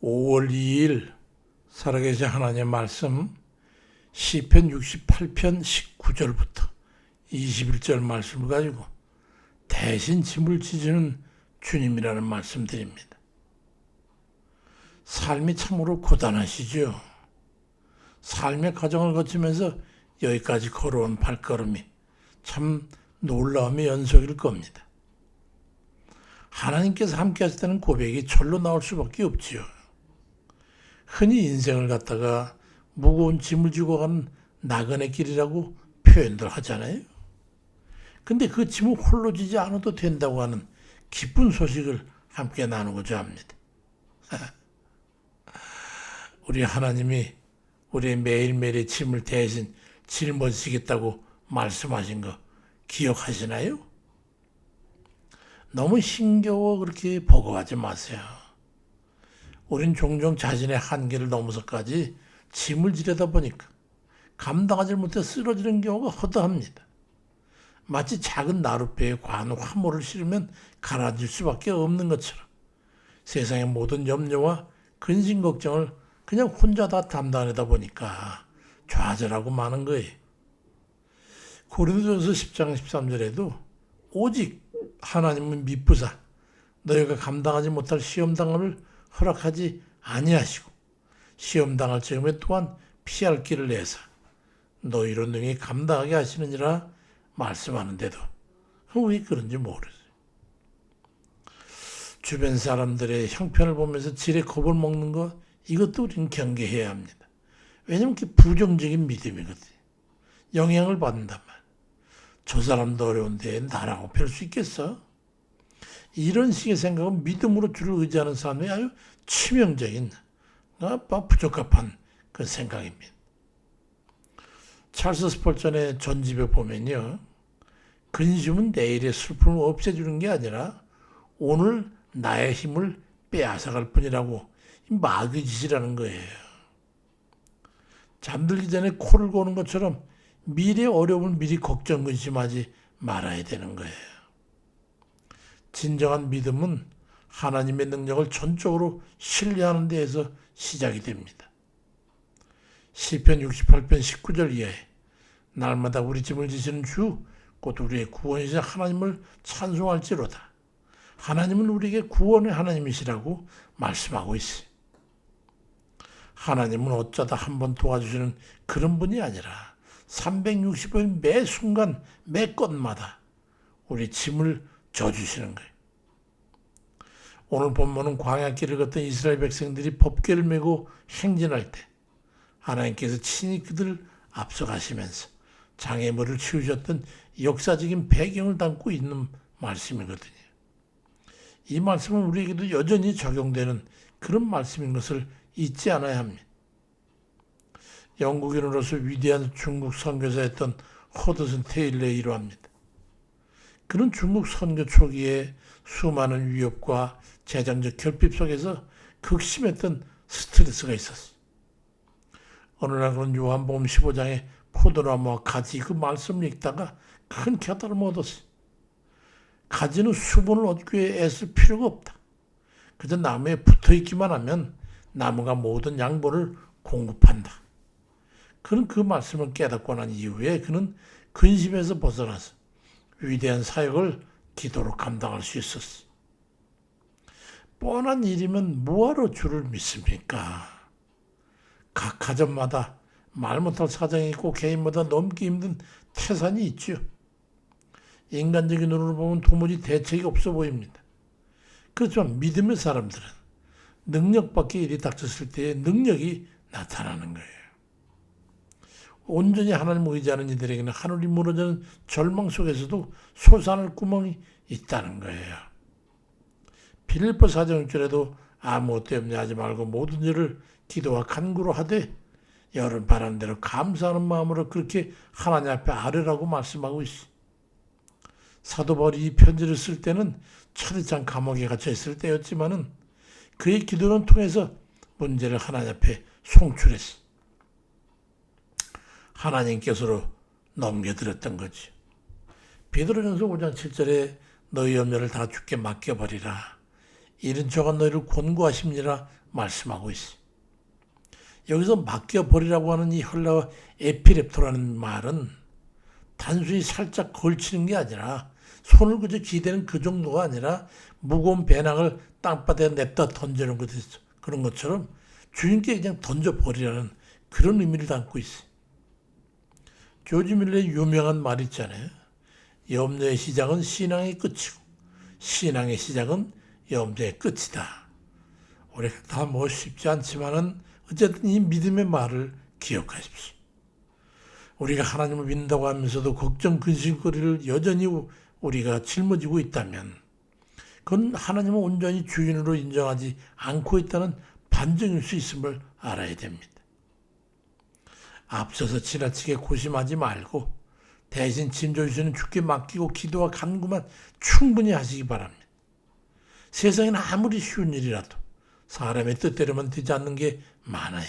5월 2일 살아계신 하나님의 말씀 시편 68편 19절부터 21절 말씀을 가지고 대신 짐을 지시는 주님이라는 말씀 드립니다. 삶이 참으로 고단하시죠. 삶의 과정을 거치면서 여기까지 걸어온 발걸음이 참 놀라움의 연속일 겁니다. 하나님께서 함께 하실 때는 고백이 절로 나올 수밖에 없지요. 흔히 인생을 갖다가 무거운 짐을 지고 가는 나그네 길이라고 표현들 하잖아요. 근데 그 짐을 홀로 지지 않아도 된다고 하는 기쁜 소식을 함께 나누고자 합니다. 우리 하나님이 우리의 매일매일의 짐을 대신 짊어지시겠다고 말씀하신 거 기억하시나요? 너무 힘겨워 그렇게 버거워하지 마세요. 우린 종종 자신의 한계를 넘어서까지 짐을 지려다 보니까 감당하지 못해 쓰러지는 경우가 허다합니다. 마치 작은 나룻배에 과한 화물을 실으면 가라앉을 수밖에 없는 것처럼 세상의 모든 염려와 근심 걱정을 그냥 혼자 다 담당하다 보니까 좌절하고 마는 거예요. 고린도전서 10장 13절에도 오직 하나님은 미쁘사 너희가 감당하지 못할 시험당함을 허락하지 아니하시고 시험당할 즈음에 또한 피할 길을 내사 너희로 능히 감당하게 하시느니라 말씀하는데도 왜 그런지 모르겠어요. 주변 사람들의 형편을 보면서 지레 겁을 먹는 것 이것도 우리는 경계해야 합니다. 왜냐하면 그게 부정적인 믿음이거든요. 영향을 받는단 말이에요. 저 사람도 어려운데 나라고 별 수 있겠어? 이런 식의 생각은 믿음으로 주를 의지하는 사람이 아주 치명적인 부적합한 그 생각입니다. 찰스 스펄전의 전집에 보면요. 근심은 내일의 슬픔을 없애주는 게 아니라 오늘 나의 힘을 빼앗아갈 뿐이라고 마귀짓이라는 거예요. 잠들기 전에 코를 고는 것처럼 미래의 어려움을 미리 걱정 근심하지 말아야 되는 거예요. 진정한 믿음은 하나님의 능력을 전적으로 신뢰하는 데에서 시작이 됩니다. 시편 68편 19절 이하에 날마다 우리 짐을 지시는 주 곧 우리의 구원이신 하나님을 찬송할지로다. 하나님은 우리에게 구원의 하나님이시라고 말씀하고 있어요. 하나님은 어쩌다 한번 도와주시는 그런 분이 아니라 365일 매 순간 매 건마다 우리 짐을 져주시는 거예요. 오늘 본문은 광야길을 걷던 이스라엘 백성들이 법궤를 메고 행진할 때 하나님께서 친히 그들을 앞서가시면서 장애물을 치우셨던 역사적인 배경을 담고 있는 말씀이거든요. 이 말씀은 우리에게도 여전히 적용되는 그런 말씀인 것을 잊지 않아야 합니다. 영국인으로서 위대한 중국 선교사였던 허드슨 테일러의 일화입니다. 그는 중국 선교 초기에 수많은 위협과 재정적 결핍 속에서 극심했던 스트레스가 있었어요. 어느 날 그런 요한복음 15장에 포도나무와 가지 그 말씀을 읽다가 큰 깨달음을 얻었어요. 가지는 수분을 얻기 위해 애쓸 필요가 없다. 그저 나무에 붙어있기만 하면 나무가 모든 양분을 공급한다. 그는 그 말씀을 깨닫고 난 이후에 그는 근심에서 벗어나서 위대한 사역을 기도로 감당할 수 있었어요. 뻔한 일이면 뭐하러 주를 믿습니까? 각 가정마다 말 못할 사정이 있고 개인마다 넘기 힘든 태산이 있죠. 인간적인 눈으로 보면 도무지 대책이 없어 보입니다. 그렇지만 믿음의 사람들은 능력 밖의 일이 닥쳤을 때의 능력이 나타나는 거예요. 온전히 하나님을 의지하는 이들에게는 하늘이 무너지는 절망 속에서도 솟아날 구멍이 있다는 거예요. 빌립보 4장 6절에도 아무것도 염려하지 말고 모든 일을 기도와 간구로 하되 여름 바람대로 감사하는 마음으로 그렇게 하나님 앞에 아뢰라고 말씀하고 있어요. 사도 바울이 이 편지를 쓸 때는 차디찬 감옥에 갇혀 있을 때였지만은 그의 기도를 통해서 문제를 하나님 앞에 송출했어요. 하나님께서로 넘겨드렸던 거지. 베드로전서 5장 7절에 너희 염려를 다 주께 맡겨버리라. 이런 저가 너희를 권고하심이라 말씀하고 있어. 여기서 맡겨버리라고 하는 이 헬라어 에피렙토라는 말은 단순히 살짝 걸치는 게 아니라 손을 그저 기대는 그 정도가 아니라 무거운 배낭을 땅바닥에 냅다 던지는 것 그런 것처럼 주님께 그냥 던져버리라는 그런 의미를 담고 있어요. 조지 밀러의 유명한 말 있잖아요. 염려의 시작은 신앙의 끝이고 신앙의 시작은 염려의 끝이다. 우리가 다 뭐 쉽지 않지만은 어쨌든 이 믿음의 말을 기억하십시오. 우리가 하나님을 믿는다고 하면서도 걱정, 근심거리를 여전히 우리가 짊어지고 있다면 그건 하나님을 온전히 주인으로 인정하지 않고 있다는 반증일 수 있음을 알아야 됩니다. 앞서서 지나치게 고심하지 말고 대신 짐져 주시는 주께 맡기고 기도와 간구만 충분히 하시기 바랍니다. 세상에는 아무리 쉬운 일이라도 사람의 뜻대로만 되지 않는 게 많아요.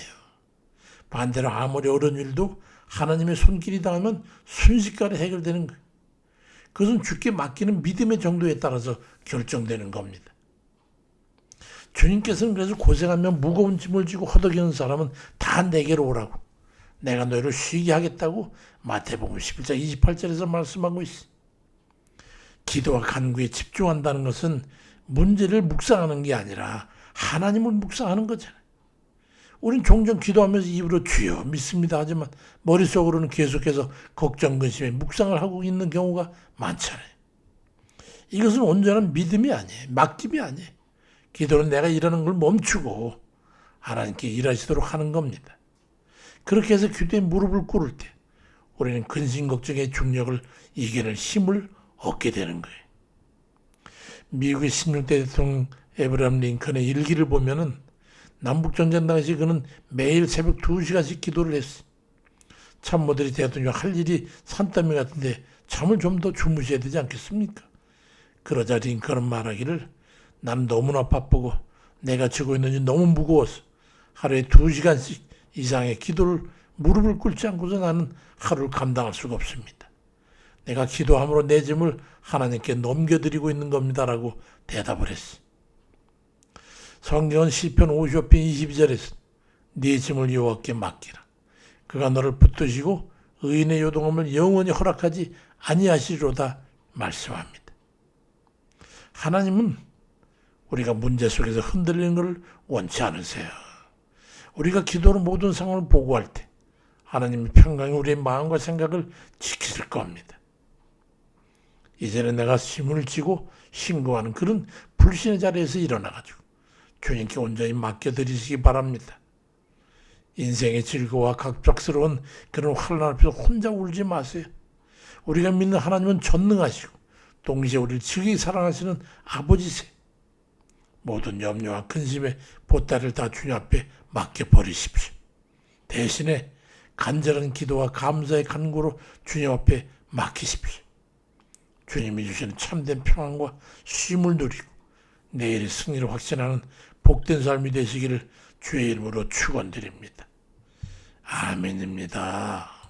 반대로 아무리 어려운 일도 하나님의 손길이 닿으면 순식간에 해결되는 거예요. 그것은 주께 맡기는 믿음의 정도에 따라서 결정되는 겁니다. 주님께서는 그래서 고생하며 무거운 짐을 지고 허덕이는 사람은 다 내게로 오라고 내가 너희를 쉬게 하겠다고 마태복음 11장 28절에서 말씀하고 있어. 기도와 간구에 집중한다는 것은 문제를 묵상하는 게 아니라 하나님을 묵상하는 거잖아요. 우린 종종 기도하면서 입으로 주여 믿습니다 하지만 머릿속으로는 계속해서 걱정, 근심에 묵상을 하고 있는 경우가 많잖아요. 이것은 온전한 믿음이 아니에요. 맡김이 아니에요. 기도는 내가 일하는 걸 멈추고 하나님께 일하시도록 하는 겁니다. 그렇게 해서 기도에 무릎을 꿇을 때 우리는 근심 걱정의 중력을 이겨낼 힘을 얻게 되는 거예요. 미국의 16대 대통령 에브라함 링컨의 일기를 보면은 남북전쟁 당시 그는 매일 새벽 2시간씩 기도를 했어요. 참모들이 대통령 할 일이 산더미 같은데 잠을 좀 더 주무셔야 되지 않겠습니까? 그러자 링컨은 말하기를 난 너무나 바쁘고 내가 지고 있는 일 너무 무거워서 하루에 2시간씩 이상의 기도를 무릎을 꿇지 않고서 나는 하루를 감당할 수가 없습니다. 내가 기도함으로 내 짐을 하나님께 넘겨드리고 있는 겁니다라고 대답을 했어. 성경은 시편 55편 22절에서 네 짐을 여호와께 맡기라. 그가 너를 붙드시고 의인의 요동함을 영원히 허락하지 아니하시리로다 말씀합니다. 하나님은 우리가 문제 속에서 흔들리는 것을 원치 않으세요. 우리가 기도로 모든 상황을 보고할 때 하나님이 평강히 우리의 마음과 생각을 지키실 겁니다. 이제는 내가 힘을 쥐고 신고하는 그런 불신의 자리에서 일어나가지고 주님께 온전히 맡겨드리시기 바랍니다. 인생의 즐거움과 갑작스러운 그런 환난 앞에서 혼자 울지 마세요. 우리가 믿는 하나님은 전능하시고 동시에 우리를 지극히 사랑하시는 아버지세요. 모든 염려와 근심의 보따리를 다 주님 앞에 맡겨버리십시오. 대신에 간절한 기도와 감사의 간구로 주님 앞에 맡기십시오. 주님이 주시는 참된 평안과 쉼을 누리고 내일의 승리를 확신하는 복된 삶이 되시기를 주의 이름으로 축원드립니다. 아멘입니다.